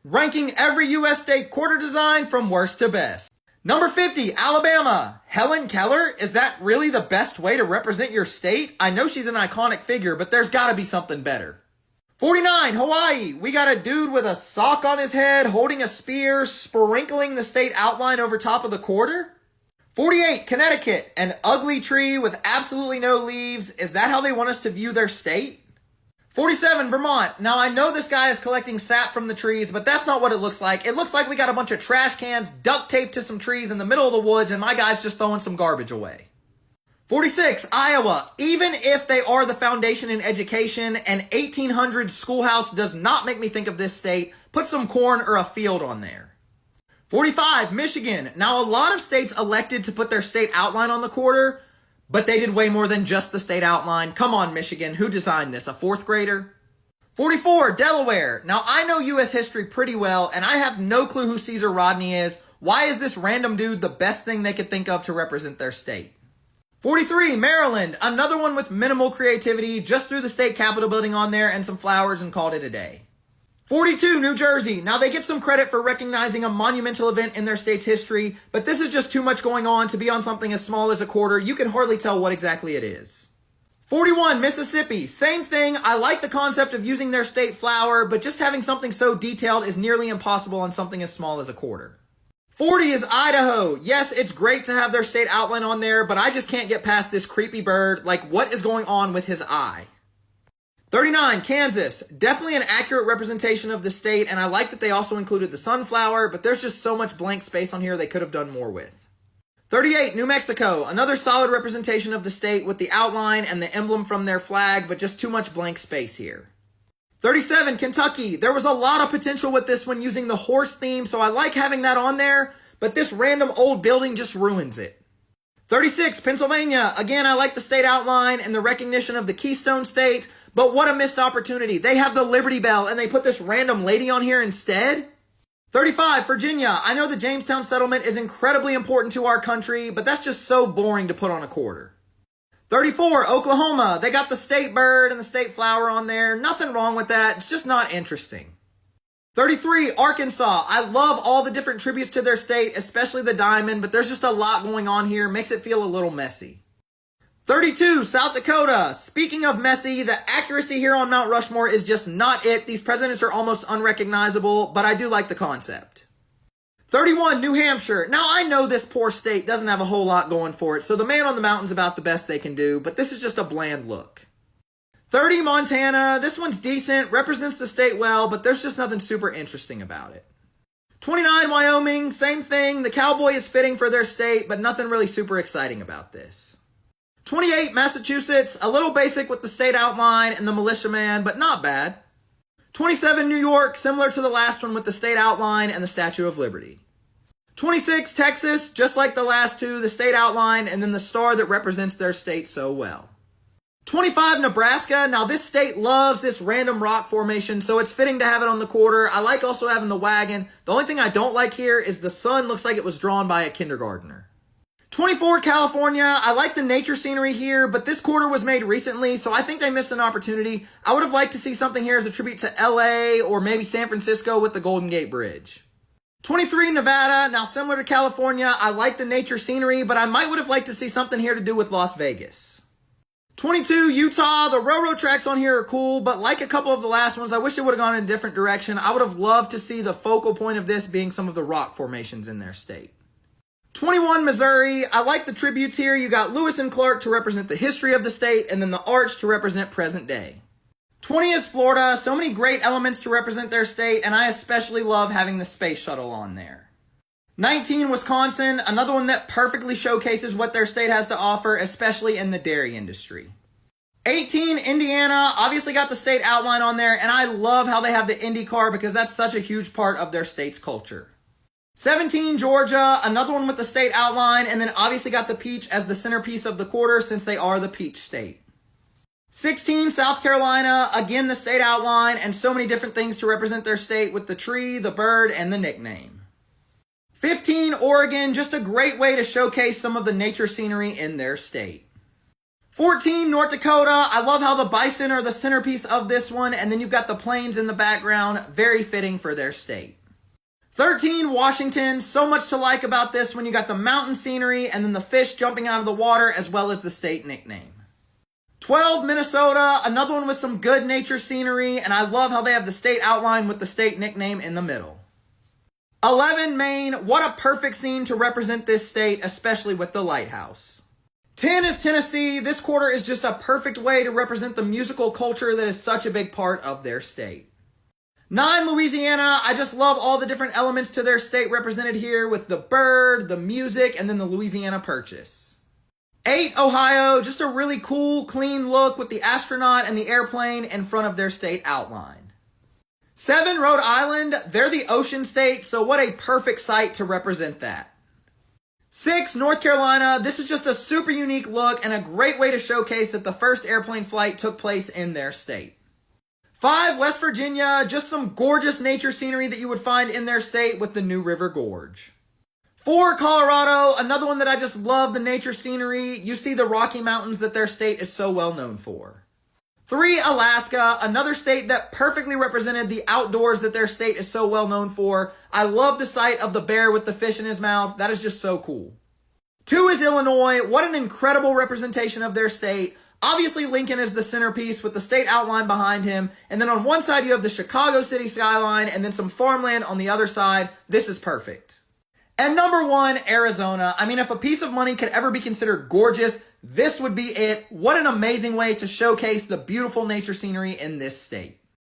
ranking every U.S. state quarter design from worst to best. Number 50, Alabama. Helen Keller? Is that really the best way to represent your state? I know she's an iconic figure, but there's gotta be something better. 49, Hawaii. We got a dude with a sock on his head, holding a spear, sprinkling the state outline over top of the quarter. 48, Connecticut. An ugly tree with absolutely no leaves. Is that how they want us to view their state? 47, Vermont. Now I know this guy is collecting sap from the trees, but that's not what it looks like. It looks like we got a bunch of trash cans duct taped to some trees in the middle of the woods and my guy's just throwing some garbage away. 46, Iowa. Even if they are the foundation in education, an 1800s schoolhouse does not make me think of this state. Put some corn or a field on there. 45, Michigan. Now a lot of states elected to put their state outline on the quarter, but they did way more than just the state outline. Come on, Michigan. Who designed this? A fourth grader? 44, Delaware. Now, I know U.S. history pretty well, and I have no clue who Caesar Rodney is. Why is this random dude the best thing they could think of to represent their state? 43, Maryland. Another one with minimal creativity. Just threw the state capitol building on there and some flowers and called it a day. 42, New Jersey. Now they get some credit for recognizing a monumental event in their state's history, but this is just too much going on to be on something as small as a quarter. You can hardly tell what exactly it is. 41, Mississippi. Same thing. I like the concept of using their state flower, but just having something so detailed is nearly impossible on something as small as a quarter. 40 is Idaho. Yes, it's great to have their state outline on there, but I just can't get past this creepy bird. Like, what is going on with his eye? 39, Kansas. Definitely an accurate representation of the state, and I like that they also included the sunflower, but there's just so much blank space on here they could have done more with. 38, New Mexico. Another solid representation of the state with the outline and the emblem from their flag, but just too much blank space here. 37, Kentucky. There was a lot of potential with this one using the horse theme, so I like having that on there, but this random old building just ruins it. 36, Pennsylvania. Again, I like the state outline and the recognition of the Keystone State, but what a missed opportunity. They have the Liberty Bell and they put this random lady on here instead. 35, Virginia. I know the Jamestown settlement is incredibly important to our country, but that's just so boring to put on a quarter. 34, Oklahoma. They got the state bird and the state flower on there. Nothing wrong with that. It's just not interesting. 33, Arkansas. I love all the different tributes to their state, especially the diamond, but there's just a lot going on here. Makes it feel a little messy. 32, South Dakota. Speaking of messy, the accuracy here on Mount Rushmore is just not it. These presidents are almost unrecognizable, but I do like the concept. 31, New Hampshire. Now, I know this poor state doesn't have a whole lot going for it, so the man on the mountain's about the best they can do, but this is just a bland look. 30, Montana. This one's decent, represents the state well, but there's just nothing super interesting about it. 29, Wyoming. Same thing. The cowboy is fitting for their state, but nothing really super exciting about this. 28, Massachusetts. A little basic with the state outline and the militiaman, but not bad. 27, New York. Similar to the last one with the state outline and the Statue of Liberty. 26, Texas. Just like the last two, the state outline and then the star that represents their state so well. 25, Nebraska. Now this state loves this random rock formation, so it's fitting to have it on the quarter. I like also having the wagon. The only thing I don't like here is the sun looks like it was drawn by a kindergartner. 24, California. I like the nature scenery here, but this quarter was made recently, so I think they missed an opportunity. I would have liked to see something here as a tribute to LA or maybe San Francisco with the Golden Gate Bridge. 23, Nevada. Now similar to California, I like the nature scenery, but I might would have liked to see something here to do with Las Vegas. 22, Utah. The railroad tracks on here are cool, but like a couple of the last ones, I wish it would have gone in a different direction. I would have loved to see the focal point of this being some of the rock formations in their state. 21, Missouri. I like the tributes here. You got Lewis and Clark to represent the history of the state, and then the arch to represent present day. 20 is Florida. So many great elements to represent their state, and I especially love having the space shuttle on there. 19, Wisconsin, another one that perfectly showcases what their state has to offer, especially in the dairy industry. 18, Indiana, obviously got the state outline on there, and I love how they have the Indy car because that's such a huge part of their state's culture. 17, Georgia, another one with the state outline, and then obviously got the peach as the centerpiece of the quarter since they are the peach state. 16, South Carolina, again the state outline, and so many different things to represent their state with the tree, the bird, and the nickname. 15, Oregon, just a great way to showcase some of the nature scenery in their state. 14, North Dakota. I love how the bison are the centerpiece of this one, and then you've got the plains in the background, very fitting for their state. 13, Washington. So much to like about this one. You got the mountain scenery and then the fish jumping out of the water, as well as the state nickname. 12, Minnesota. Another one with some good nature scenery, and I love how they have the state outline with the state nickname in the middle. 11, Maine. What a perfect scene to represent this state, especially with the lighthouse. 10 is Tennessee. This quarter is just a perfect way to represent the musical culture that is such a big part of their state. 9, Louisiana. I just love all the different elements to their state represented here with the bird, the music, and then the Louisiana Purchase. 8, Ohio. Just a really cool, clean look with the astronaut and the airplane in front of their state outline. 7, Rhode Island. They're the ocean state, so what a perfect site to represent that. 6, North Carolina. This is just a super unique look and a great way to showcase that the first airplane flight took place in their state. 5, West Virginia. Just some gorgeous nature scenery that you would find in their state with the New River Gorge. 4, Colorado. Another one that I just love the nature scenery. You see the Rocky Mountains that their state is so well known for. 3, Alaska. Another state that perfectly represented the outdoors that their state is so well known for. I love the sight of the bear with the fish in his mouth. That is just so cool. 2 is Illinois. What an incredible representation of their state. Obviously, Lincoln is the centerpiece with the state outline behind him. And then on one side, you have the Chicago city skyline and then some farmland on the other side. This is perfect. And number 1, Arizona. I mean, if a piece of money could ever be considered gorgeous, this would be it. What an amazing way to showcase the beautiful nature scenery in this state.